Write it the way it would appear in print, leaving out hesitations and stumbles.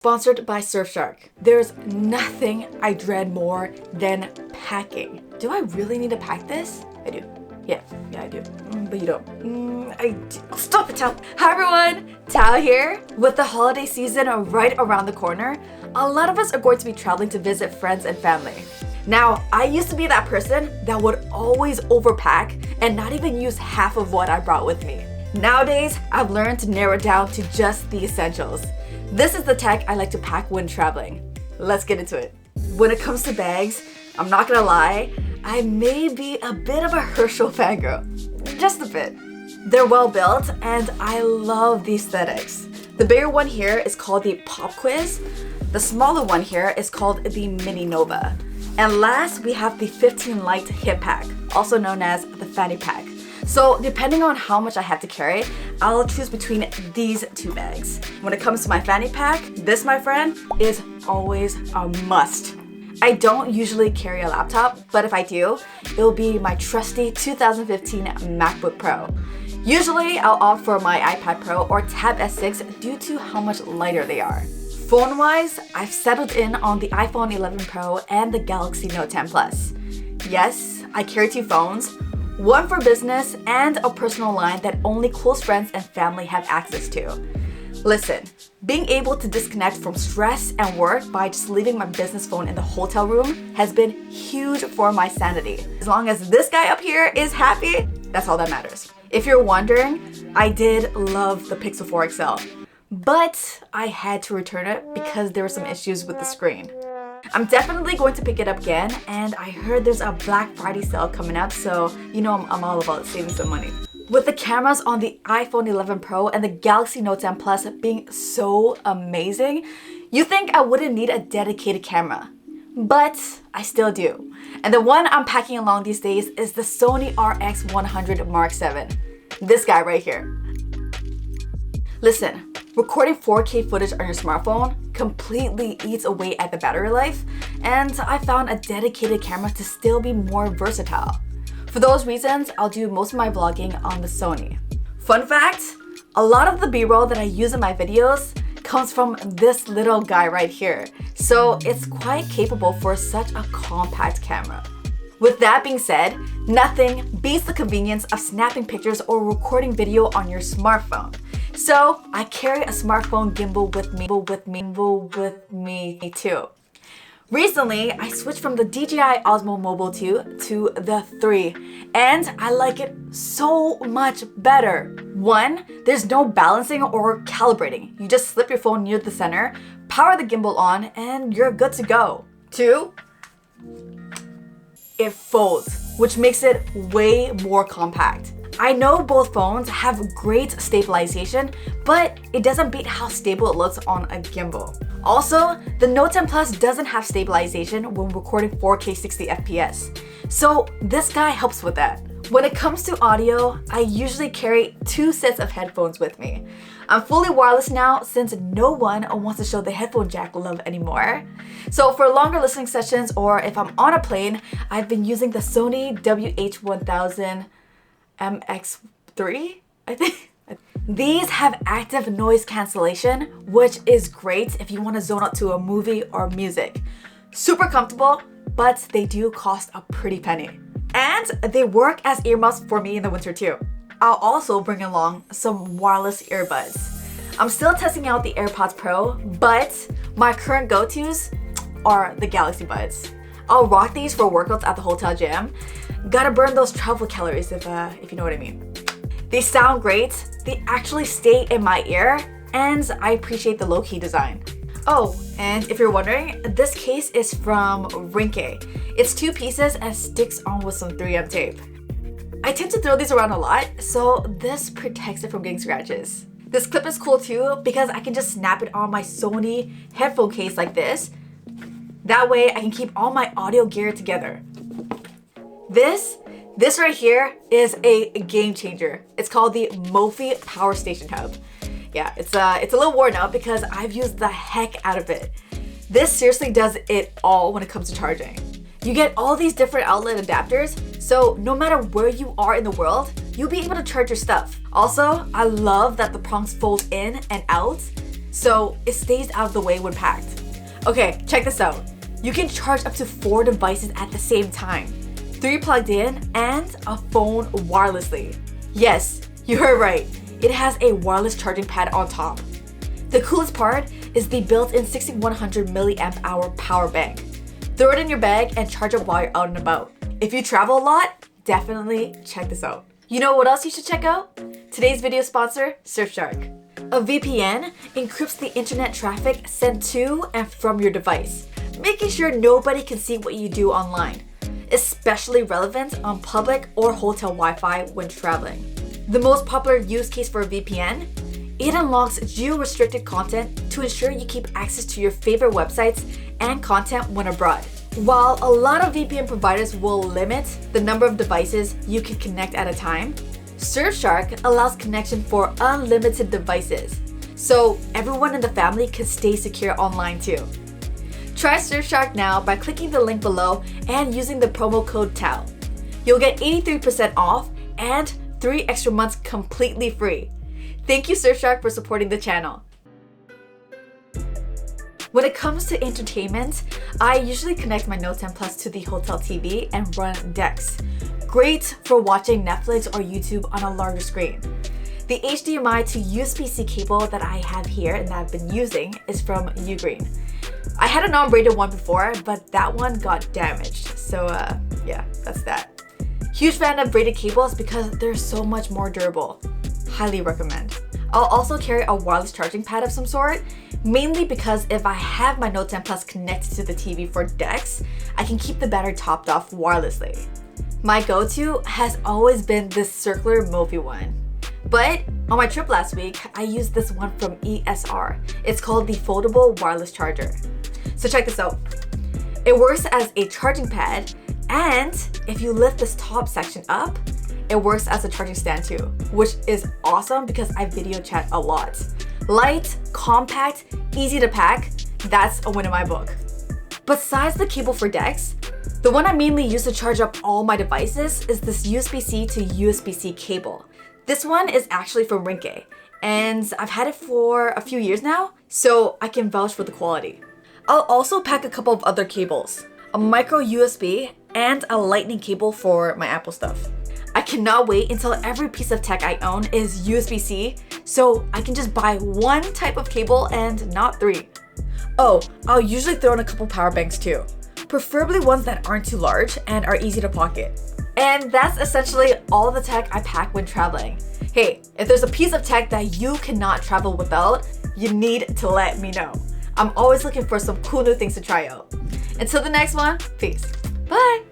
Sponsored by Surfshark. There's nothing I dread more than packing. Do I really need to pack this? I do. Yeah, I do. But you don't. I do. Oh, stop it, Thao. Hi everyone, Thao here. With the holiday season right around the corner, a lot of us are going to be traveling to visit friends and family. Now, I used to be that person that would always overpack and not even use half of what I brought with me. Nowadays, I've learned to narrow it down to just the essentials. This is the tech I like to pack when traveling. Let's get into it. When it comes to bags, I'm not gonna lie, I may be a bit of a Herschel fangirl. Just a bit. They're well built and I love the aesthetics. The bigger one here is called the Pop Quiz. The smaller one here is called the Mini Nova. And last, we have the 15 Light Hip Pack, also known as the Fanny Pack. So depending on how much I have to carry, I'll choose between these two bags. When it comes to my fanny pack, this, my friend, is always a must. I don't usually carry a laptop, but if I do, it'll be my trusty 2015 MacBook Pro. Usually, I'll opt for my iPad Pro or Tab S6 due to how much lighter they are. Phone-wise, I've settled in on the iPhone 11 Pro and the Galaxy Note 10 Plus. Yes, I carry two phones, one for business and a personal line that only close friends and family have access to. Listen, being able to disconnect from stress and work by just leaving my business phone in the hotel room has been huge for my sanity. As long as this guy up here is happy, that's all that matters. If you're wondering, I did love the Pixel 4 XL, but I had to return it because there were some issues with the screen. I'm definitely going to pick it up again, and I heard there's a Black Friday sale coming up, so you know I'm all about saving some money. With the cameras on the iPhone 11 Pro and the Galaxy Note 10 Plus being so amazing, you think I wouldn't need a dedicated camera. But I still do. And the one I'm packing along these days is the Sony RX100 Mark VII. This guy right here. Listen, recording 4K footage on your smartphone completely eats away at the battery life, and I found a dedicated camera to still be more versatile. For those reasons, I'll do most of my vlogging on the Sony. Fun fact, a lot of the B-roll that I use in my videos comes from this little guy right here, so it's quite capable for such a compact camera. With that being said, nothing beats the convenience of snapping pictures or recording video on your smartphone. So I carry a smartphone gimbal with me too. Recently, I switched from the DJI Osmo Mobile 2 to the 3, and I like it so much better. 1, there's no balancing or calibrating. You just slip your phone near the center, power the gimbal on, and you're good to go. 2, it folds, which makes it way more compact. I know both phones have great stabilization, but it doesn't beat how stable it looks on a gimbal. Also, the Note 10 Plus doesn't have stabilization when recording 4K 60 FPS, so this guy helps with that. When it comes to audio, I usually carry 2 sets of headphones with me. I'm fully wireless now since no one wants to show the headphone jack love anymore. So for longer listening sessions or if I'm on a plane, I've been using the Sony WH-1000 MX3, I think. These have active noise cancellation, which is great if you want to zone out to a movie or music. Super comfortable, but they do cost a pretty penny. And they work as earmuffs for me in the winter too. I'll also bring along some wireless earbuds. I'm still testing out the AirPods Pro, but my current go-tos are the Galaxy Buds. I'll rock these for workouts at the hotel gym. Gotta burn those travel calories if you know what I mean. They sound great, they actually stay in my ear, and I appreciate the low-key design. Oh, and if you're wondering, this case is from Ringke. It's 2 pieces and sticks on with some 3M tape. I tend to throw these around a lot, so this protects it from getting scratches. This clip is cool too because I can just snap it on my Sony headphone case like this. That way I can keep all my audio gear together. This right here is a game changer. It's called the Mophie Powerstation hub. Yeah, it's a little worn out because I've used the heck out of it. This seriously does it all when it comes to charging. You get all these different outlet adapters, so no matter where you are in the world, you'll be able to charge your stuff. Also, I love that the prongs fold in and out. so it stays out of the way when packed. Okay, check this out. You can charge up to 4 devices at the same time, 3 plugged in, and a phone wirelessly. Yes, you heard right. It has a wireless charging pad on top. The coolest part is the built-in 6100 milliamp hour power bank. Throw it in your bag and charge it while you're out and about. If you travel a lot, definitely check this out. You know what else you should check out? Today's video sponsor, Surfshark. A VPN encrypts the internet traffic sent to and from your device, making sure nobody can see what you do online, especially relevant on public or hotel Wi-Fi when traveling. The most popular use case for a VPN, it unlocks geo-restricted content to ensure you keep access to your favorite websites and content when abroad. While a lot of VPN providers will limit the number of devices you can connect at a time, Surfshark allows connection for unlimited devices, so everyone in the family can stay secure online too. Try Surfshark now by clicking the link below and using the promo code Thao. You'll get 83% off and 3 extra months completely free. Thank you, Surfshark, for supporting the channel. When it comes to entertainment, I usually connect my Note 10 Plus to the hotel TV and run DeX. Great for watching Netflix or YouTube on a larger screen. The HDMI to USB-C cable that I have here and that I've been using is from UGREEN. I had a non-braided one before, but that one got damaged. So yeah, that's that. Huge fan of braided cables because they're so much more durable. Highly recommend. I'll also carry a wireless charging pad of some sort, mainly because if I have my Note 10 Plus connected to the TV for DeX, I can keep the battery topped off wirelessly. My go-to has always been this circular Mophie one. But on my trip last week, I used this one from ESR. It's called the Foldable Wireless Charger. So check this out. It works as a charging pad, and if you lift this top section up, it works as a charging stand too, which is awesome because I video chat a lot. Light, compact, easy to pack, that's a win in my book. Besides the cable for DeX, the one I mainly use to charge up all my devices is this USB-C to USB-C cable. This one is actually from Ringke, and I've had it for a few years now, so I can vouch for the quality. I'll also pack a couple of other cables, a micro USB and a lightning cable for my Apple stuff. I cannot wait until every piece of tech I own is USB-C, so I can just buy one type of cable and not 3. Oh, I'll usually throw in a couple power banks too, preferably ones that aren't too large and are easy to pocket. And that's essentially all the tech I pack when traveling. Hey, if there's a piece of tech that you cannot travel without, you need to let me know. I'm always looking for some cool new things to try out. Until the next one, peace. Bye!